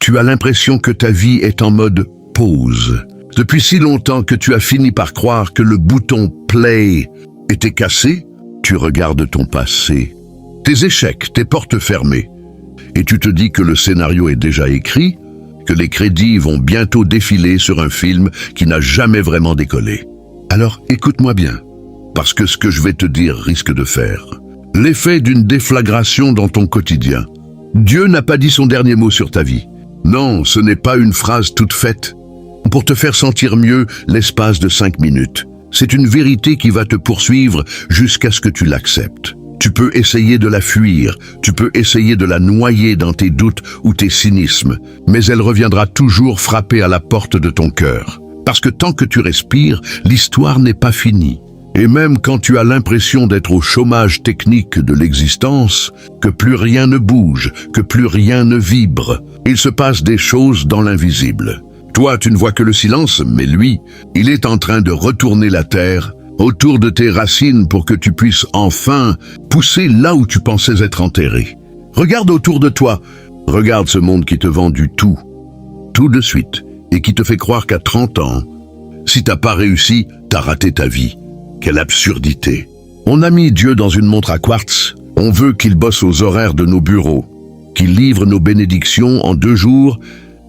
Tu as l'impression que ta vie est en mode pause. Depuis si longtemps que tu as fini par croire que le bouton play était cassé, tu regardes ton passé, tes échecs, tes portes fermées, et tu te dis que le scénario est déjà écrit, que les crédits vont bientôt défiler sur un film qui n'a jamais vraiment décollé. Alors écoute-moi bien, parce que ce que je vais te dire risque de faire l'effet d'une déflagration dans ton quotidien. Dieu n'a pas dit son dernier mot sur ta vie. Non, ce n'est pas une phrase toute faite pour te faire sentir mieux l'espace de 5 minutes. C'est une vérité qui va te poursuivre jusqu'à ce que tu l'acceptes. Tu peux essayer de la fuir, tu peux essayer de la noyer dans tes doutes ou tes cynismes, mais elle reviendra toujours frapper à la porte de ton cœur. Parce que tant que tu respires, l'histoire n'est pas finie. Et même quand tu as l'impression d'être au chômage technique de l'existence, que plus rien ne bouge, que plus rien ne vibre, il se passe des choses dans l'invisible. Toi, tu ne vois que le silence, mais lui, il est en train de retourner la terre autour de tes racines pour que tu puisses enfin pousser là où tu pensais être enterré. Regarde autour de toi, regarde ce monde qui te vend du tout de suite, et qui te fait croire qu'à 30 ans, si t'as pas réussi, t'as raté ta vie. Quelle absurdité. On a mis Dieu dans une montre à quartz, on veut qu'il bosse aux horaires de nos bureaux, qu'il livre nos bénédictions en 2 jours,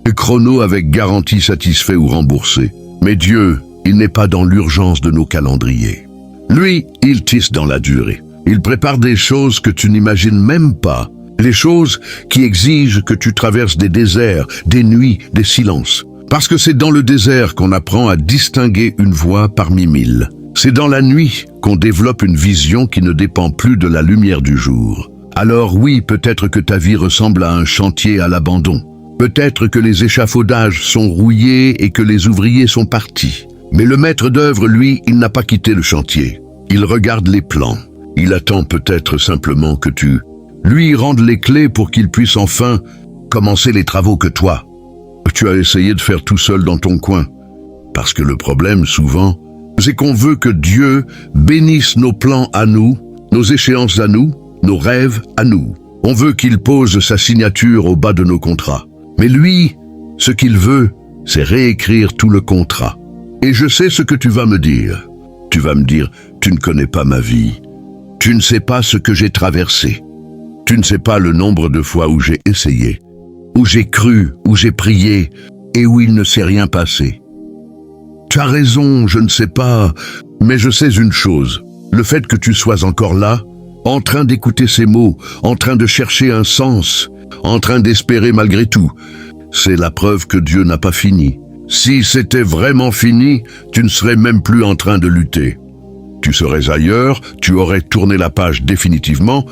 et chrono avec garantie satisfait ou remboursé. Mais Dieu, il n'est pas dans l'urgence de nos calendriers. Lui, il tisse dans la durée. Il prépare des choses que tu n'imagines même pas. Les choses qui exigent que tu traverses des déserts, des nuits, des silences. Parce que c'est dans le désert qu'on apprend à distinguer une voix parmi 1000. C'est dans la nuit qu'on développe une vision qui ne dépend plus de la lumière du jour. Alors oui, peut-être que ta vie ressemble à un chantier à l'abandon. Peut-être que les échafaudages sont rouillés et que les ouvriers sont partis. Mais le maître d'œuvre, lui, il n'a pas quitté le chantier. Il regarde les plans. Il attend peut-être simplement que tu lui rendes les clés pour qu'il puisse enfin commencer les travaux que toi, tu as essayé de faire tout seul dans ton coin. Parce que le problème, souvent, c'est qu'on veut que Dieu bénisse nos plans à nous, nos échéances à nous, nos rêves à nous. On veut qu'il pose sa signature au bas de nos contrats. Mais lui, ce qu'il veut, c'est réécrire tout le contrat. Et je sais ce que tu vas me dire. Tu vas me dire, tu ne connais pas ma vie. Tu ne sais pas ce que j'ai traversé. Tu ne sais pas le nombre de fois où j'ai essayé, où j'ai cru, où j'ai prié, et où il ne s'est rien passé. Tu as raison, je ne sais pas, mais je sais une chose. Le fait que tu sois encore là, en train d'écouter ces mots, en train de chercher un sens, en train d'espérer malgré tout, c'est la preuve que Dieu n'a pas fini. Si c'était vraiment fini, tu ne serais même plus en train de lutter. Tu serais ailleurs, tu aurais tourné la page définitivement,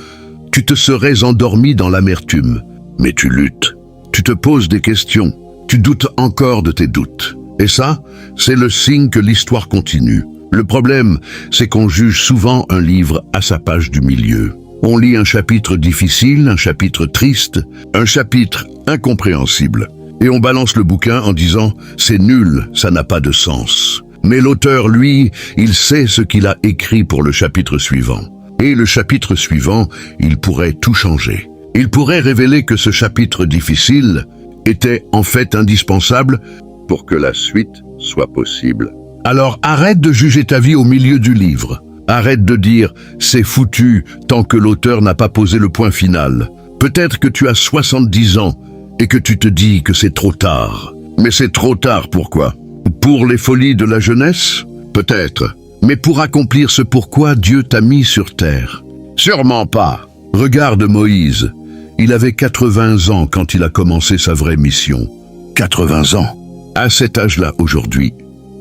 tu te serais endormi dans l'amertume. Mais tu luttes, tu te poses des questions, tu doutes encore de tes doutes. Et ça, c'est le signe que l'histoire continue. Le problème, c'est qu'on juge souvent un livre à sa page du milieu. On lit un chapitre difficile, un chapitre triste, un chapitre incompréhensible. Et on balance le bouquin en disant « c'est nul, ça n'a pas de sens ». Mais l'auteur, lui, il sait ce qu'il a écrit pour le chapitre suivant. Et le chapitre suivant, il pourrait tout changer. Il pourrait révéler que ce chapitre difficile était en fait indispensable pour que la suite soit possible. Alors arrête de juger ta vie au milieu du livre. Arrête de dire « c'est foutu » tant que l'auteur n'a pas posé le point final. Peut-être que tu as 70 ans et que tu te dis que c'est trop tard. Mais c'est trop tard pourquoi? Pour les folies de la jeunesse? Peut-être. Mais pour accomplir ce pourquoi Dieu t'a mis sur terre? Sûrement pas. Regarde Moïse. Il avait 80 ans quand il a commencé sa vraie mission. 80 ans. À cet âge-là, aujourd'hui,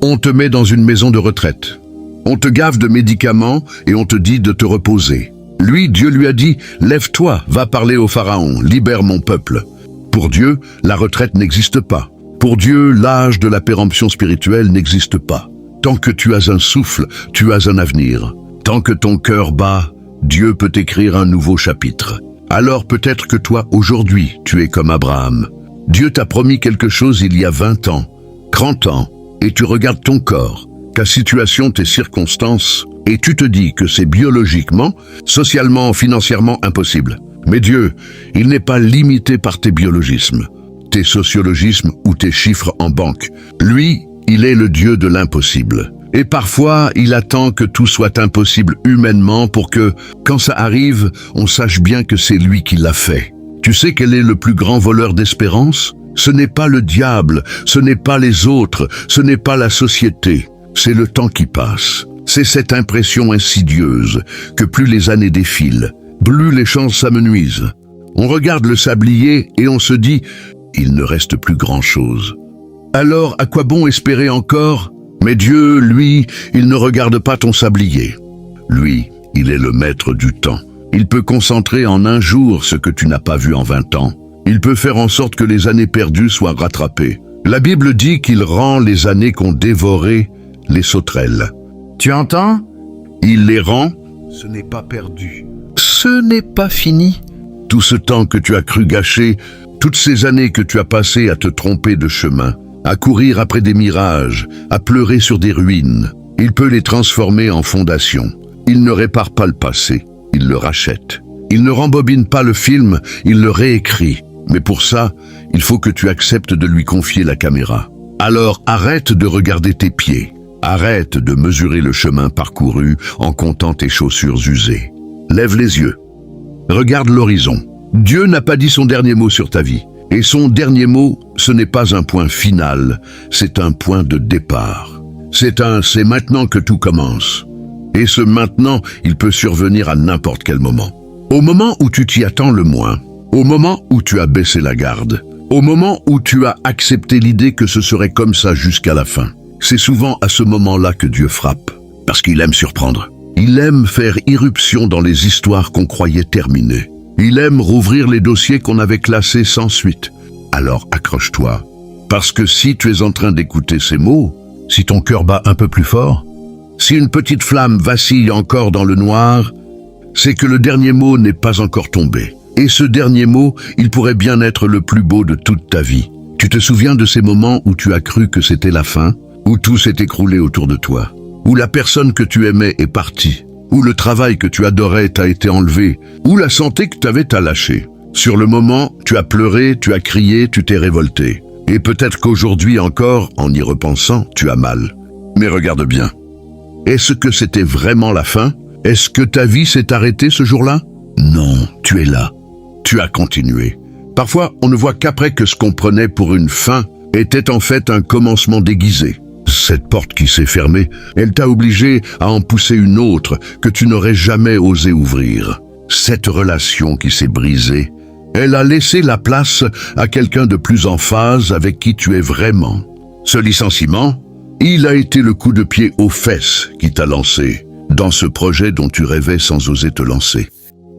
on te met dans une maison de retraite. On te gave de médicaments et on te dit de te reposer. Lui, Dieu lui a dit « Lève-toi, va parler au Pharaon, libère mon peuple ». Pour Dieu, la retraite n'existe pas. Pour Dieu, l'âge de la péremption spirituelle n'existe pas. Tant que tu as un souffle, tu as un avenir. Tant que ton cœur bat, Dieu peut écrire un nouveau chapitre. Alors peut-être que toi, aujourd'hui, tu es comme Abraham. Dieu t'a promis quelque chose il y a 20 ans, 30 ans, et tu regardes ton corps, ta situation, tes circonstances, et tu te dis que c'est biologiquement, socialement, financièrement impossible. Mais Dieu, il n'est pas limité par tes biologismes. tes sociologismes ou tes chiffres en banque. Lui, il est le Dieu de l'impossible. Et parfois, il attend que tout soit impossible humainement pour que, quand ça arrive, on sache bien que c'est lui qui l'a fait. Tu sais quel est le plus grand voleur d'espérance? Ce n'est pas le diable, ce n'est pas les autres, ce n'est pas la société. C'est le temps qui passe. C'est cette impression insidieuse que plus les années défilent, plus les chances s'amenuisent. On regarde le sablier et on se dit « il ne reste plus grand-chose ». Alors, à quoi bon espérer encore? Mais Dieu, lui, il ne regarde pas ton sablier. Lui, il est le maître du temps. Il peut concentrer en un jour ce que tu n'as pas vu en 20 ans. Il peut faire en sorte que les années perdues soient rattrapées. La Bible dit qu'il rend les années qu'ont dévorées les sauterelles. Tu entends? Il les rend, ce n'est pas perdu. Ce n'est pas fini. Tout ce temps que tu as cru gâcher, toutes ces années que tu as passées à te tromper de chemin, à courir après des mirages, à pleurer sur des ruines, il peut les transformer en fondation. Il ne répare pas le passé, il le rachète. Il ne rembobine pas le film, il le réécrit. Mais pour ça, il faut que tu acceptes de lui confier la caméra. Alors arrête de regarder tes pieds. Arrête de mesurer le chemin parcouru en comptant tes chaussures usées. Lève les yeux. Regarde l'horizon. Dieu n'a pas dit son dernier mot sur ta vie. Et son dernier mot, ce n'est pas un point final, c'est un point de départ. C'est maintenant que tout commence. Et ce maintenant, il peut survenir à n'importe quel moment. Au moment où tu t'y attends le moins, au moment où tu as baissé la garde, au moment où tu as accepté l'idée que ce serait comme ça jusqu'à la fin. C'est souvent à ce moment-là que Dieu frappe, parce qu'il aime surprendre. Il aime faire irruption dans les histoires qu'on croyait terminées. Il aime rouvrir les dossiers qu'on avait classés sans suite. Alors accroche-toi, parce que si tu es en train d'écouter ces mots, si ton cœur bat un peu plus fort, si une petite flamme vacille encore dans le noir, c'est que le dernier mot n'est pas encore tombé. Et ce dernier mot, il pourrait bien être le plus beau de toute ta vie. Tu te souviens de ces moments où tu as cru que c'était la fin, où tout s'est écroulé autour de toi, où la personne que tu aimais est partie, où le travail que tu adorais t'a été enlevé, où la santé que tu avais t'a lâché. Sur le moment, tu as pleuré, tu as crié, tu t'es révolté. Et peut-être qu'aujourd'hui encore, en y repensant, tu as mal. Mais regarde bien. Est-ce que c'était vraiment la fin? Est-ce que ta vie s'est arrêtée ce jour-là? Non, tu es là. Tu as continué. Parfois, on ne voit qu'après que ce qu'on prenait pour une fin était en fait un commencement déguisé. Cette porte qui s'est fermée, elle t'a obligé à en pousser une autre que tu n'aurais jamais osé ouvrir. Cette relation qui s'est brisée, elle a laissé la place à quelqu'un de plus en phase avec qui tu es vraiment. Ce licenciement, il a été le coup de pied aux fesses qui t'a lancé dans ce projet dont tu rêvais sans oser te lancer.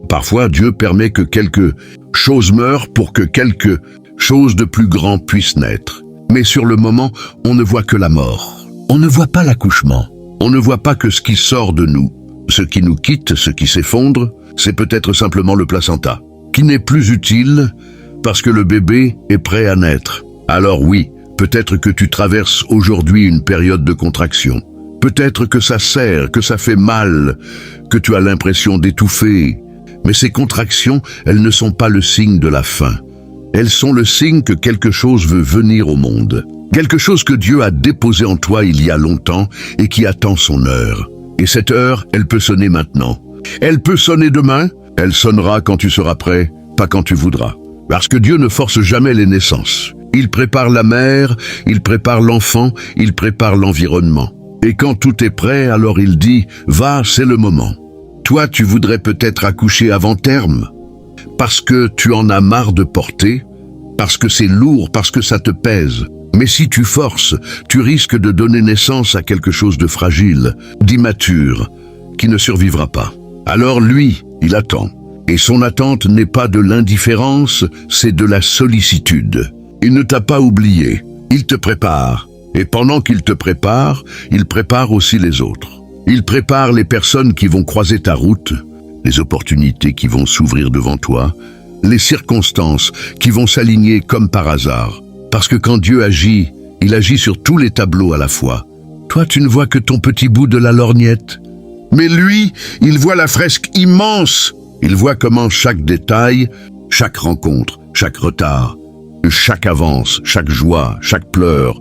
Parfois, Dieu permet que quelque chose meure pour que quelque chose de plus grand puisse naître. Mais sur le moment, on ne voit que la mort. On ne voit pas l'accouchement. On ne voit pas que ce qui sort de nous, ce qui nous quitte, ce qui s'effondre, c'est peut-être simplement le placenta, qui n'est plus utile parce que le bébé est prêt à naître. Alors oui, peut-être que tu traverses aujourd'hui une période de contraction. Peut-être que ça serre, que ça fait mal, que tu as l'impression d'étouffer. Mais ces contractions, elles ne sont pas le signe de la fin. Elles sont le signe que quelque chose veut venir au monde. Quelque chose que Dieu a déposé en toi il y a longtemps et qui attend son heure. Et cette heure, elle peut sonner maintenant. Elle peut sonner demain, elle sonnera quand tu seras prêt, pas quand tu voudras. Parce que Dieu ne force jamais les naissances. Il prépare la mère, il prépare l'enfant, il prépare l'environnement. Et quand tout est prêt, alors il dit « Va, c'est le moment ». Toi, tu voudrais peut-être accoucher avant terme, parce que tu en as marre de porter, parce que c'est lourd, parce que ça te pèse. Mais si tu forces, tu risques de donner naissance à quelque chose de fragile, d'immature, qui ne survivra pas. Alors lui, il attend. Et son attente n'est pas de l'indifférence, c'est de la sollicitude. Il ne t'a pas oublié, il te prépare. Et pendant qu'il te prépare, il prépare aussi les autres. Il prépare les personnes qui vont croiser ta route, les opportunités qui vont s'ouvrir devant toi, les circonstances qui vont s'aligner comme par hasard. Parce que quand Dieu agit, il agit sur tous les tableaux à la fois. Toi, tu ne vois que ton petit bout de la lorgnette. Mais lui, il voit la fresque immense. Il voit comment chaque détail, chaque rencontre, chaque retard, Chaque avance, chaque joie, chaque pleur,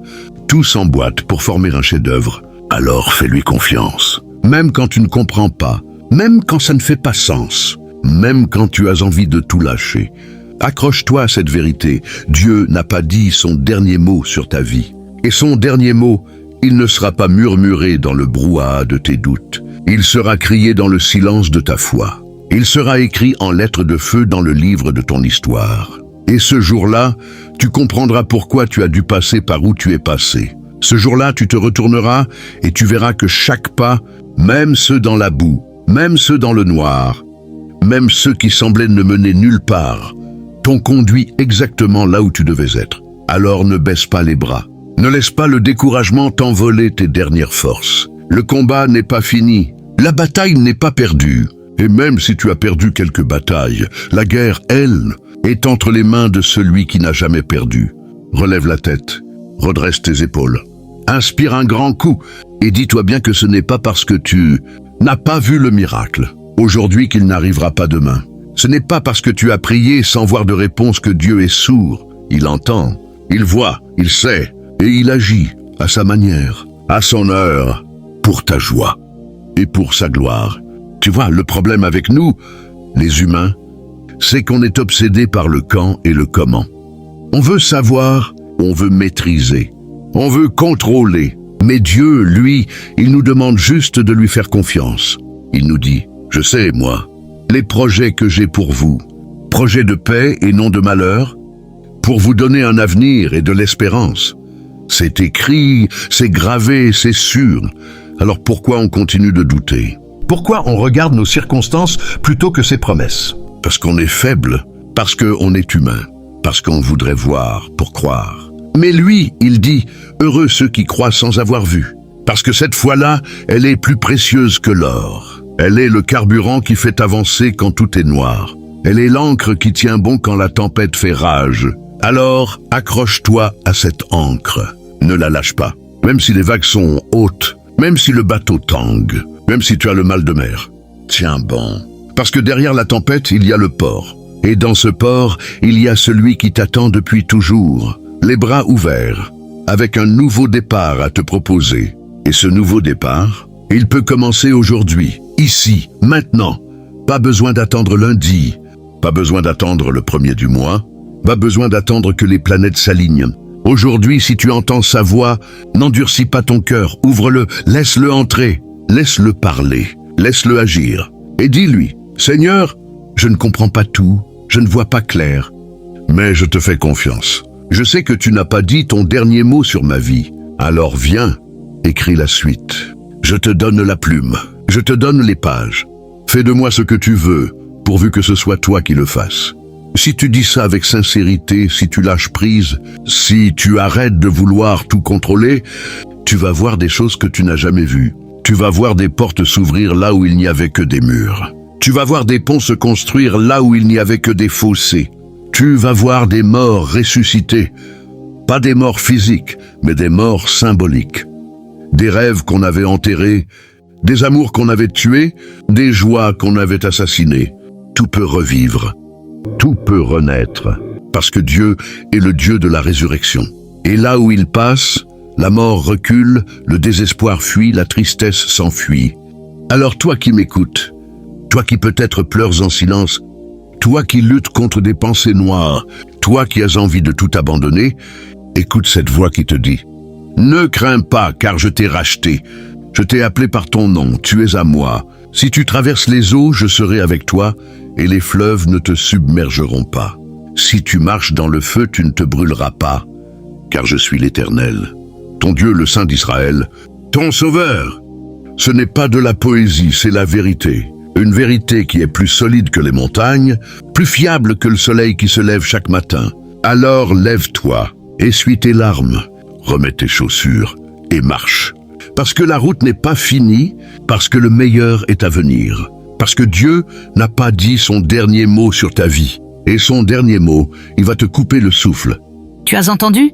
tout s'emboîte pour former un chef-d'œuvre. Alors fais-lui confiance. Même quand tu ne comprends pas, même quand ça ne fait pas sens, même quand tu as envie de tout lâcher. Accroche-toi à cette vérité. Dieu n'a pas dit son dernier mot sur ta vie. Et son dernier mot, il ne sera pas murmuré dans le brouhaha de tes doutes. Il sera crié dans le silence de ta foi. Il sera écrit en lettres de feu dans le livre de ton histoire. Et ce jour-là, tu comprendras pourquoi tu as dû passer par où tu es passé. Ce jour-là, tu te retourneras et tu verras que chaque pas, même ceux dans la boue, même ceux dans le noir, même ceux qui semblaient ne mener nulle part, t'ont conduit exactement là où tu devais être. Alors ne baisse pas les bras. Ne laisse pas le découragement t'envoler tes dernières forces. Le combat n'est pas fini. La bataille n'est pas perdue. Et même si tu as perdu quelques batailles, la guerre, elle, est entre les mains de celui qui n'a jamais perdu. Relève la tête, redresse tes épaules, inspire un grand coup et dis-toi bien que ce n'est pas parce que tu n'as pas vu le miracle aujourd'hui qu'il n'arrivera pas demain. Ce n'est pas parce que tu as prié sans voir de réponse que Dieu est sourd. Il entend, il voit, il sait et il agit à sa manière, à son heure, pour ta joie et pour sa gloire. Tu vois, le problème avec nous, les humains, c'est qu'on est obsédé par le quand et le comment. On veut savoir, on veut maîtriser, on veut contrôler. Mais Dieu, lui, il nous demande juste de lui faire confiance. Il nous dit, je sais, moi, les projets que j'ai pour vous, projets de paix et non de malheur, pour vous donner un avenir et de l'espérance. C'est écrit, c'est gravé, c'est sûr. Alors pourquoi on continue de douter ? Pourquoi on regarde nos circonstances plutôt que ses promesses ? Parce qu'on est faible, parce qu'on est humain, parce qu'on voudrait voir pour croire. Mais lui, il dit, heureux ceux qui croient sans avoir vu. Parce que cette foi-là, elle est plus précieuse que l'or. Elle est le carburant qui fait avancer quand tout est noir. Elle est l'encre qui tient bon quand la tempête fait rage. Alors, accroche-toi à cette encre. Ne la lâche pas. Même si les vagues sont hautes, même si le bateau tangue, même si tu as le mal de mer. Tiens bon. Parce que derrière la tempête, il y a le port. Et dans ce port, il y a celui qui t'attend depuis toujours, les bras ouverts, avec un nouveau départ à te proposer. Et ce nouveau départ, il peut commencer aujourd'hui, ici, maintenant. Pas besoin d'attendre lundi, pas besoin d'attendre le 1er du mois, pas besoin d'attendre que les planètes s'alignent. Aujourd'hui, si tu entends sa voix, n'endurcis pas ton cœur, ouvre-le, laisse-le entrer, laisse-le parler, laisse-le agir. Et dis-lui, Seigneur, je ne comprends pas tout, je ne vois pas clair, mais je te fais confiance. Je sais que tu n'as pas dit ton dernier mot sur ma vie. Alors viens, écris la suite. Je te donne la plume, je te donne les pages. Fais de moi ce que tu veux, pourvu que ce soit toi qui le fasses. Si tu dis ça avec sincérité, si tu lâches prise, si tu arrêtes de vouloir tout contrôler, tu vas voir des choses que tu n'as jamais vues. Tu vas voir des portes s'ouvrir là où il n'y avait que des murs. Tu vas voir des ponts se construire là où il n'y avait que des fossés. Tu vas voir des morts ressusciter. Pas des morts physiques, mais des morts symboliques. Des rêves qu'on avait enterrés, des amours qu'on avait tués, des joies qu'on avait assassinées. Tout peut revivre. Tout peut renaître. Parce que Dieu est le Dieu de la résurrection. Et là où il passe, la mort recule, le désespoir fuit, la tristesse s'enfuit. Alors toi qui m'écoutes, toi qui peut-être pleures en silence, toi qui luttes contre des pensées noires, toi qui as envie de tout abandonner, écoute cette voix qui te dit « Ne crains pas, car je t'ai racheté. Je t'ai appelé par ton nom, tu es à moi. Si tu traverses les eaux, je serai avec toi, et les fleuves ne te submergeront pas. Si tu marches dans le feu, tu ne te brûleras pas, car je suis l'Éternel, ton Dieu, le Saint d'Israël, ton Sauveur. » Ce n'est pas de la poésie, c'est la vérité. Une vérité qui est plus solide que les montagnes, plus fiable que le soleil qui se lève chaque matin. Alors lève-toi, essuie tes larmes, remets tes chaussures et marche. Parce que la route n'est pas finie, parce que le meilleur est à venir. Parce que Dieu n'a pas dit son dernier mot sur ta vie. Et son dernier mot, il va te couper le souffle. Tu as entendu ?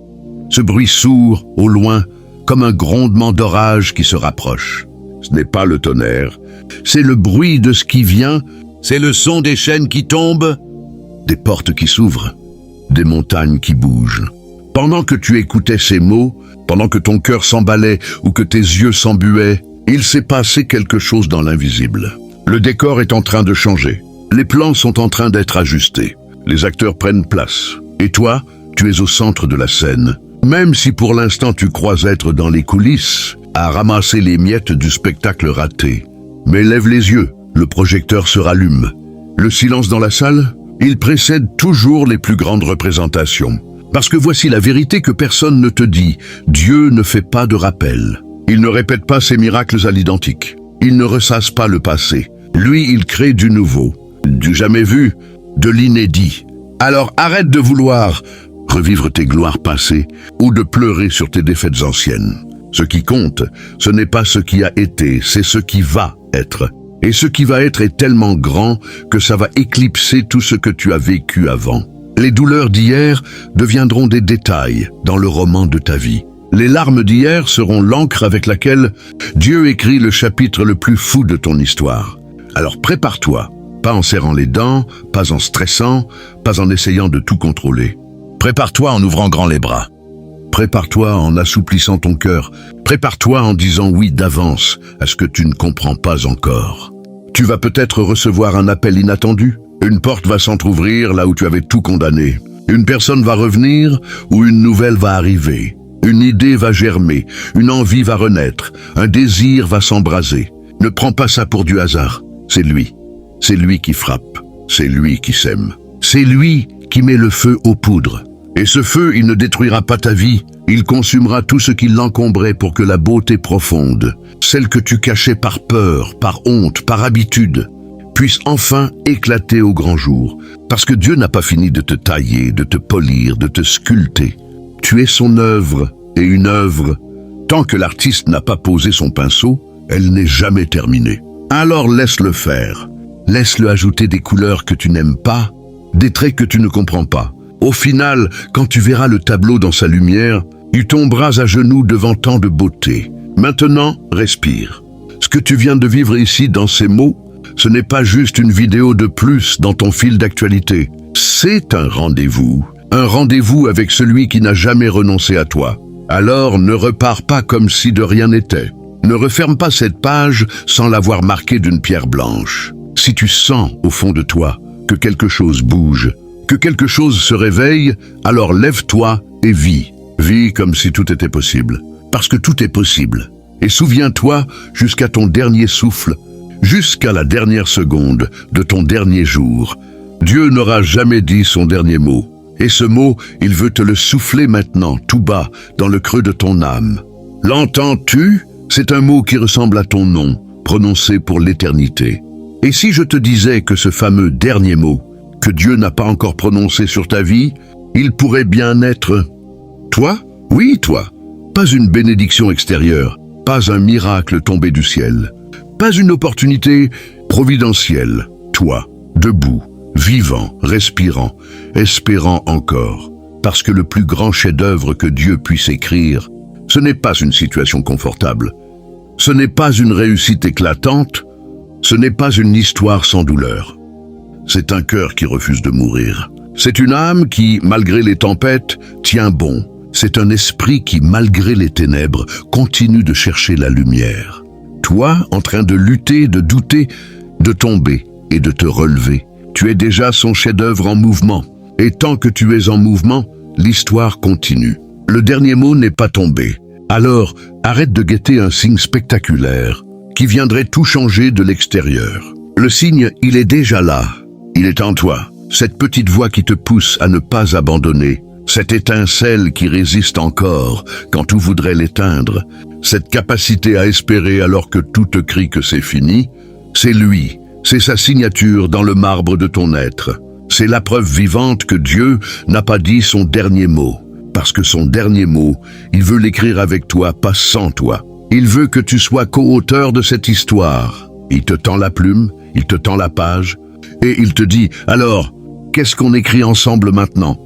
Ce bruit sourd, au loin, comme un grondement d'orage qui se rapproche. Ce n'est pas le tonnerre, c'est le bruit de ce qui vient, c'est le son des chaînes qui tombent, des portes qui s'ouvrent, des montagnes qui bougent. Pendant que tu écoutais ces mots, pendant que ton cœur s'emballait ou que tes yeux s'embuaient, il s'est passé quelque chose dans l'invisible. Le décor est en train de changer. Les plans sont en train d'être ajustés. Les acteurs prennent place. Et toi, tu es au centre de la scène. Même si pour l'instant tu crois être dans les coulisses, à ramasser les miettes du spectacle raté. Mais lève les yeux, le projecteur se rallume. Le silence dans la salle, il précède toujours les plus grandes représentations. Parce que voici la vérité que personne ne te dit. Dieu ne fait pas de rappel. Il ne répète pas ses miracles à l'identique. Il ne ressasse pas le passé. Lui, il crée du nouveau, du jamais vu, de l'inédit. Alors arrête de vouloir revivre tes gloires passées ou de pleurer sur tes défaites anciennes. Ce qui compte, ce n'est pas ce qui a été, c'est ce qui va être. Et ce qui va être est tellement grand que ça va éclipser tout ce que tu as vécu avant. Les douleurs d'hier deviendront des détails dans le roman de ta vie. Les larmes d'hier seront l'encre avec laquelle Dieu écrit le chapitre le plus fou de ton histoire. Alors prépare-toi, pas en serrant les dents, pas en stressant, pas en essayant de tout contrôler. Prépare-toi en ouvrant grand les bras. Prépare-toi en assouplissant ton cœur. Prépare-toi en disant oui d'avance à ce que tu ne comprends pas encore. Tu vas peut-être recevoir un appel inattendu. Une porte va s'entr'ouvrir là où tu avais tout condamné. Une personne va revenir ou une nouvelle va arriver. Une idée va germer, une envie va renaître, un désir va s'embraser. Ne prends pas ça pour du hasard. C'est lui. C'est lui qui frappe. C'est lui qui sème. C'est lui qui met le feu aux poudres. Et ce feu, il ne détruira pas ta vie, il consumera tout ce qui l'encombrait pour que la beauté profonde, celle que tu cachais par peur, par honte, par habitude, puisse enfin éclater au grand jour. Parce que Dieu n'a pas fini de te tailler, de te polir, de te sculpter. Tu es son œuvre, et une œuvre, tant que l'artiste n'a pas posé son pinceau, elle n'est jamais terminée. Alors laisse-le faire. Laisse-le ajouter des couleurs que tu n'aimes pas, des traits que tu ne comprends pas. Au final, quand tu verras le tableau dans sa lumière, tu tomberas à genoux devant tant de beauté. Maintenant, respire. Ce que tu viens de vivre ici dans ces mots, ce n'est pas juste une vidéo de plus dans ton fil d'actualité. C'est un rendez-vous avec celui qui n'a jamais renoncé à toi. Alors ne repars pas comme si de rien n'était. Ne referme pas cette page sans l'avoir marquée d'une pierre blanche. Si tu sens au fond de toi que quelque chose bouge, que quelque chose se réveille, alors lève-toi et vis. Vis comme si tout était possible. Parce que tout est possible. Et souviens-toi jusqu'à ton dernier souffle, jusqu'à la dernière seconde de ton dernier jour. Dieu n'aura jamais dit son dernier mot. Et ce mot, il veut te le souffler maintenant, tout bas, dans le creux de ton âme. L'entends-tu? C'est un mot qui ressemble à ton nom, prononcé pour l'éternité. Et si je te disais que ce fameux dernier mot, que Dieu n'a pas encore prononcé sur ta vie, il pourrait bien être toi? Oui, toi. Pas une bénédiction extérieure, pas un miracle tombé du ciel, pas une opportunité providentielle. Toi, debout, vivant, respirant, espérant encore. Parce que le plus grand chef-d'œuvre que Dieu puisse écrire, ce n'est pas une situation confortable. Ce n'est pas une réussite éclatante. Ce n'est pas une histoire sans douleur. C'est un cœur qui refuse de mourir. C'est une âme qui, malgré les tempêtes, tient bon. C'est un esprit qui, malgré les ténèbres, continue de chercher la lumière. Toi, en train de lutter, de douter, de tomber et de te relever, tu es déjà son chef-d'œuvre en mouvement. Et tant que tu es en mouvement, l'histoire continue. Le dernier mot n'est pas tombé. Alors, arrête de guetter un signe spectaculaire qui viendrait tout changer de l'extérieur. Le signe, il est déjà là. Il est en toi. Cette petite voix qui te pousse à ne pas abandonner. Cette étincelle qui résiste encore quand tout voudrait l'éteindre. Cette capacité à espérer alors que tout te crie que c'est fini. C'est lui. C'est sa signature dans le marbre de ton être. C'est la preuve vivante que Dieu n'a pas dit son dernier mot. Parce que son dernier mot, il veut l'écrire avec toi, pas sans toi. Il veut que tu sois co-auteur de cette histoire. Il te tend la plume, il te tend la page, et il te dit, alors, qu'est-ce qu'on écrit ensemble maintenant?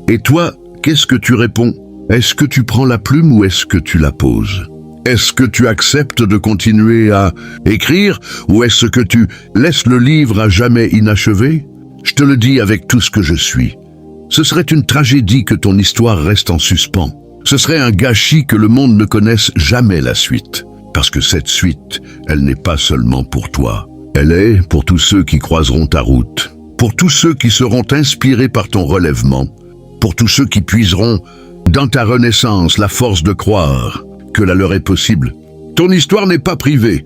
Et toi, qu'est-ce que tu réponds? Est-ce que tu prends la plume ou est-ce que tu la poses? Est-ce que tu acceptes de continuer à écrire ou est-ce que tu laisses le livre à jamais inachevé? Je te le dis avec tout ce que je suis. Ce serait une tragédie que ton histoire reste en suspens. Ce serait un gâchis que le monde ne connaisse jamais la suite. Parce que cette suite, elle n'est pas seulement pour toi. Elle est pour tous ceux qui croiseront ta route. Pour tous ceux qui seront inspirés par ton relèvement. Pour tous ceux qui puiseront dans ta renaissance la force de croire que la leur est possible. Ton histoire n'est pas privée.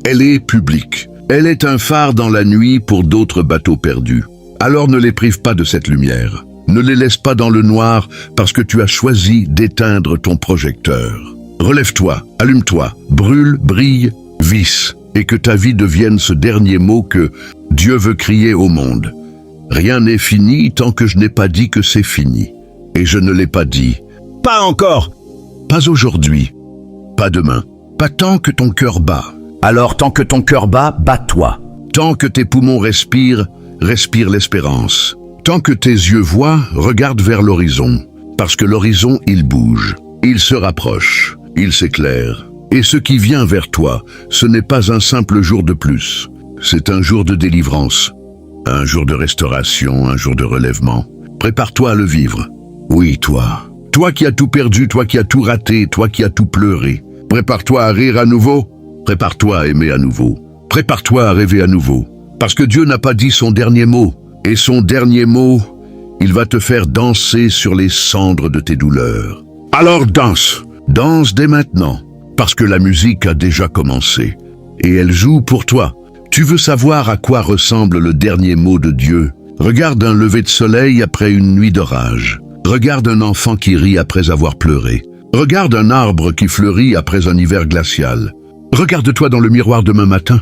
Elle est publique. Elle est un phare dans la nuit pour d'autres bateaux perdus. Alors ne les prive pas de cette lumière. Ne les laisse pas dans le noir parce que tu as choisi d'éteindre ton projecteur. Relève-toi, allume-toi, brûle, brille, visse, et que ta vie devienne ce dernier mot que Dieu veut crier au monde. Rien n'est fini tant que je n'ai pas dit que c'est fini. Et je ne l'ai pas dit. Pas encore. Pas aujourd'hui, pas demain, pas tant que ton cœur bat. Alors tant que ton cœur bat, bats-toi. Tant que tes poumons respirent, respire l'espérance. Tant que tes yeux voient, regarde vers l'horizon. Parce que l'horizon, il bouge, il se rapproche, il s'éclaire. Et ce qui vient vers toi, ce n'est pas un simple jour de plus. C'est un jour de délivrance, un jour de restauration, un jour de relèvement. Prépare-toi à le vivre. Oui, toi. Toi qui as tout perdu, toi qui as tout raté, toi qui as tout pleuré. Prépare-toi à rire à nouveau. Prépare-toi à aimer à nouveau. Prépare-toi à rêver à nouveau. Parce que Dieu n'a pas dit son dernier mot. Et son dernier mot, il va te faire danser sur les cendres de tes douleurs. Alors danse. Danse dès maintenant. Parce que la musique a déjà commencé. Et elle joue pour toi. Tu veux savoir à quoi ressemble le dernier mot de Dieu? Regarde un lever de soleil après une nuit d'orage. Regarde un enfant qui rit après avoir pleuré. Regarde un arbre qui fleurit après un hiver glacial. Regarde-toi dans le miroir demain matin,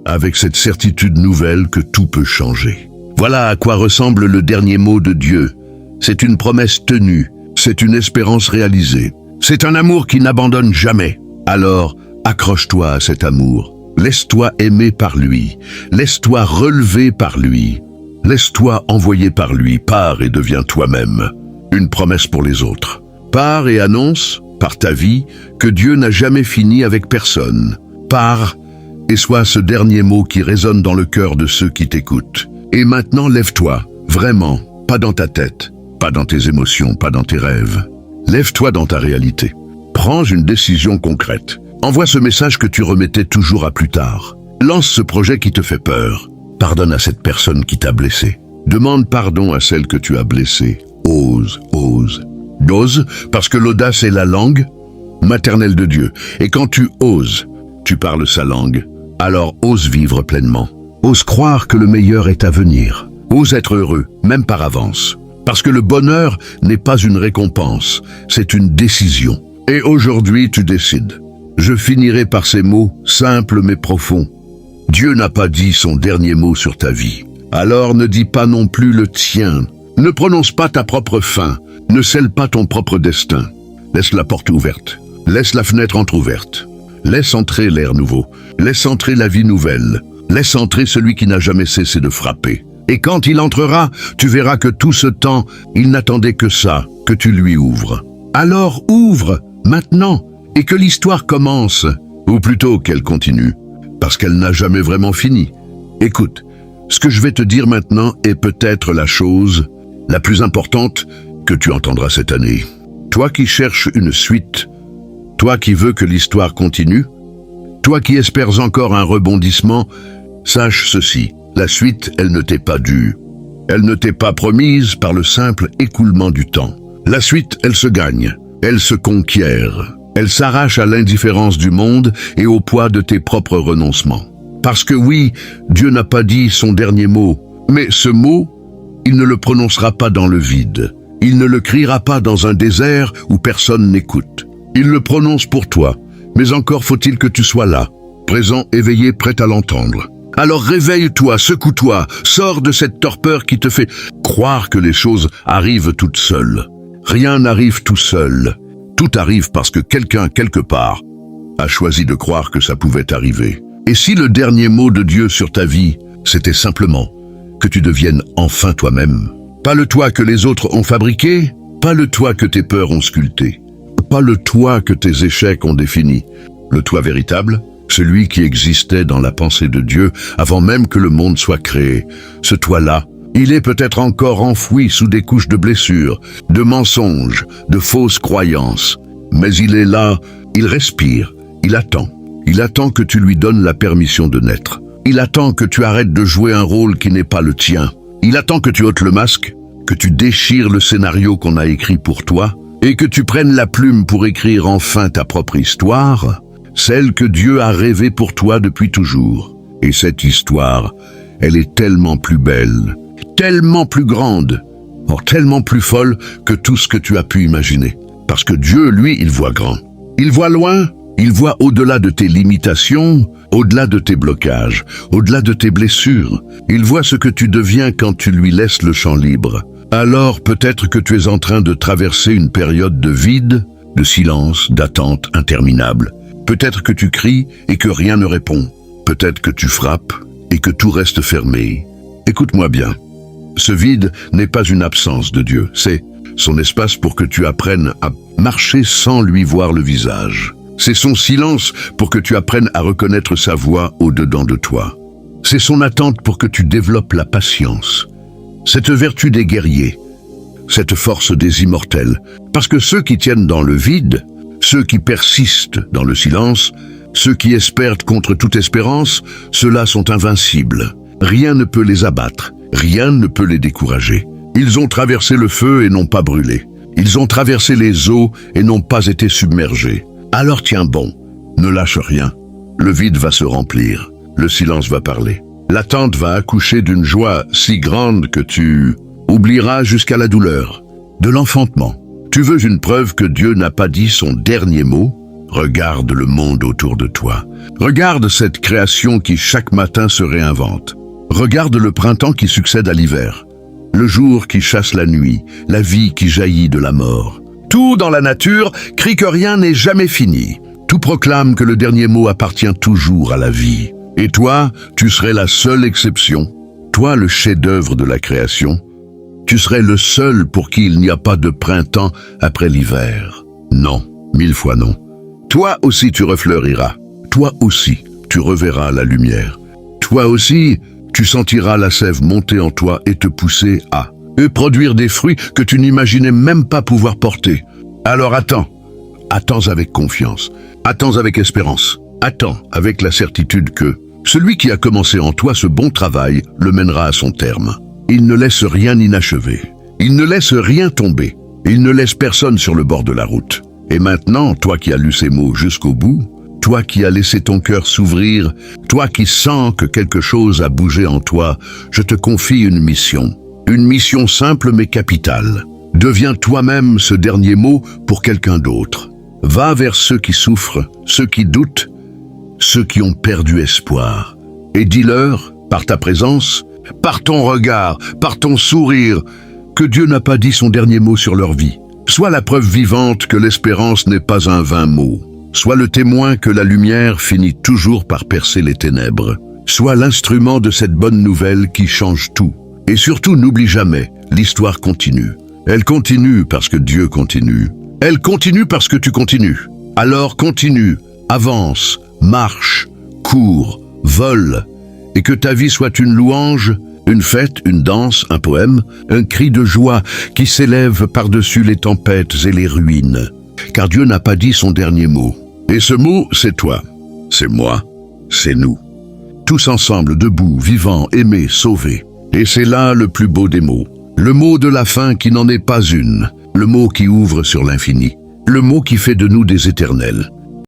avec cette certitude nouvelle que tout peut changer. Voilà à quoi ressemble le dernier mot de Dieu. C'est une promesse tenue, c'est une espérance réalisée. C'est un amour qui n'abandonne jamais. Alors, accroche-toi à cet amour. Laisse-toi aimer par lui. Laisse-toi relever par lui. Laisse-toi envoyer par lui. Pars et deviens toi-même. Une promesse pour les autres. Pars et annonce, par ta vie, que Dieu n'a jamais fini avec personne. Pars et sois ce dernier mot qui résonne dans le cœur de ceux qui t'écoutent. Et maintenant, lève-toi, vraiment, pas dans ta tête, pas dans tes émotions, pas dans tes rêves. Lève-toi dans ta réalité. Prends une décision concrète. Envoie ce message que tu remettais toujours à plus tard. Lance ce projet qui te fait peur. Pardonne à cette personne qui t'a blessé. Demande pardon à celle que tu as blessée. Ose, ose. Ose, parce que l'audace est la langue maternelle de Dieu. Et quand tu oses, tu parles sa langue. Alors ose vivre pleinement. Ose croire que le meilleur est à venir. Ose être heureux, même par avance. Parce que le bonheur n'est pas une récompense, c'est une décision. Et aujourd'hui, tu décides. Je finirai par ces mots, simples mais profonds. Dieu n'a pas dit son dernier mot sur ta vie. Alors ne dis pas non plus le tien. Ne prononce pas ta propre fin. Ne scelle pas ton propre destin. Laisse la porte ouverte. Laisse la fenêtre entr'ouverte. Laisse entrer l'air nouveau. Laisse entrer la vie nouvelle. Laisse entrer celui qui n'a jamais cessé de frapper. Et quand il entrera, tu verras que tout ce temps, il n'attendait que ça, que tu lui ouvres. Alors ouvre, maintenant, et que l'histoire commence, ou plutôt qu'elle continue, parce qu'elle n'a jamais vraiment fini. Écoute, ce que je vais te dire maintenant est peut-être la chose la plus importante que tu entendras cette année. Toi qui cherches une suite, toi qui veux que l'histoire continue, toi qui espères encore un rebondissement, sache ceci, la suite, elle ne t'est pas due. Elle ne t'est pas promise par le simple écoulement du temps. La suite, elle se gagne, elle se conquiert, elle s'arrache à l'indifférence du monde et au poids de tes propres renoncements. Parce que oui, Dieu n'a pas dit son dernier mot, mais ce mot, il ne le prononcera pas dans le vide. Il ne le criera pas dans un désert où personne n'écoute. Il le prononce pour toi, mais encore faut-il que tu sois là, présent, éveillé, prêt à l'entendre. Alors réveille-toi, secoue-toi, sors de cette torpeur qui te fait croire que les choses arrivent toutes seules. Rien n'arrive tout seul. Tout arrive parce que quelqu'un, quelque part, a choisi de croire que ça pouvait arriver. Et si le dernier mot de Dieu sur ta vie, c'était simplement que tu deviennes enfin toi-même. Pas le toi que les autres ont fabriqué, pas le toi que tes peurs ont sculpté, pas le toi que tes échecs ont défini. Le toi véritable, celui qui existait dans la pensée de Dieu avant même que le monde soit créé. Ce toi-là, Il est peut-être encore enfoui sous des couches de blessures, de mensonges, de fausses croyances. Mais il est là, il respire, il attend. Il attend que tu lui donnes la permission de naître. Il attend que tu arrêtes de jouer un rôle qui n'est pas le tien. Il attend que tu ôtes le masque, que tu déchires le scénario qu'on a écrit pour toi, et que tu prennes la plume pour écrire enfin ta propre histoire, celle que Dieu a rêvée pour toi depuis toujours. Et cette histoire, elle est tellement plus belle, tellement plus grande, tellement plus folle que tout ce que tu as pu imaginer. Parce que Dieu, lui, il voit grand. Il voit loin, il voit au-delà de tes limitations, au-delà de tes blocages, au-delà de tes blessures. Il voit ce que tu deviens quand tu lui laisses le champ libre. Alors peut-être que tu es en train de traverser une période de vide, de silence, d'attente interminable. Peut-être que tu cries et que rien ne répond. Peut-être que tu frappes et que tout reste fermé. Écoute-moi bien. Ce vide n'est pas une absence de Dieu, c'est son espace pour que tu apprennes à marcher sans lui voir le visage. C'est son silence pour que tu apprennes à reconnaître sa voix au-dedans de toi. C'est son attente pour que tu développes la patience, cette vertu des guerriers, cette force des immortels. Parce que ceux qui tiennent dans le vide, ceux qui persistent dans le silence, ceux qui espèrent contre toute espérance, ceux-là sont invincibles. Rien ne peut les abattre, rien ne peut les décourager. Ils ont traversé le feu et n'ont pas brûlé. Ils ont traversé les eaux et n'ont pas été submergés. Alors tiens bon, ne lâche rien. Le vide va se remplir, le silence va parler. L'attente va accoucher d'une joie si grande que tu oublieras jusqu'à la douleur, de l'enfantement. Tu veux une preuve que Dieu n'a pas dit son dernier mot? Regarde le monde autour de toi. Regarde cette création qui chaque matin se réinvente. Regarde le printemps qui succède à l'hiver, le jour qui chasse la nuit, la vie qui jaillit de la mort. Tout dans la nature crie que rien n'est jamais fini. Tout proclame que le dernier mot appartient toujours à la vie. Et toi, tu serais la seule exception. Toi, le chef-d'œuvre de la création. Tu serais le seul pour qui il n'y a pas de printemps après l'hiver. Non, 1000 fois non. Toi aussi tu refleuriras. Toi aussi tu reverras la lumière. Toi aussi tu sentiras la sève monter en toi et te pousser à produire des fruits que tu n'imaginais même pas pouvoir porter. Alors attends avec confiance, attends avec espérance, attends avec la certitude que celui qui a commencé en toi ce bon travail le mènera à son terme. Il ne laisse rien inachevé, il ne laisse rien tomber, il ne laisse personne sur le bord de la route. Et maintenant, toi qui as lu ces mots jusqu'au bout, toi qui as laissé ton cœur s'ouvrir, toi qui sens que quelque chose a bougé en toi, je te confie une mission simple mais capitale. Deviens toi-même ce dernier mot pour quelqu'un d'autre. Va vers ceux qui souffrent, ceux qui doutent, ceux qui ont perdu espoir. Et dis-leur, par ta présence, par ton regard, par ton sourire, que Dieu n'a pas dit son dernier mot sur leur vie. Sois la preuve vivante que l'espérance n'est pas un vain mot. Sois le témoin que la lumière finit toujours par percer les ténèbres. Sois l'instrument de cette bonne nouvelle qui change tout. Et surtout, n'oublie jamais, l'histoire continue. Elle continue parce que Dieu continue. Elle continue parce que tu continues. Alors continue, avance, marche, cours, vole, et que ta vie soit une louange, une fête, une danse, un poème, un cri de joie qui s'élève par-dessus les tempêtes et les ruines. Car Dieu n'a pas dit son dernier mot. Et ce mot, c'est toi, c'est moi, c'est nous. Tous ensemble, debout, vivants, aimés, sauvés. Et c'est là le plus beau des mots. Le mot de la fin qui n'en est pas une. Le mot qui ouvre sur l'infini. Le mot qui fait de nous des éternels.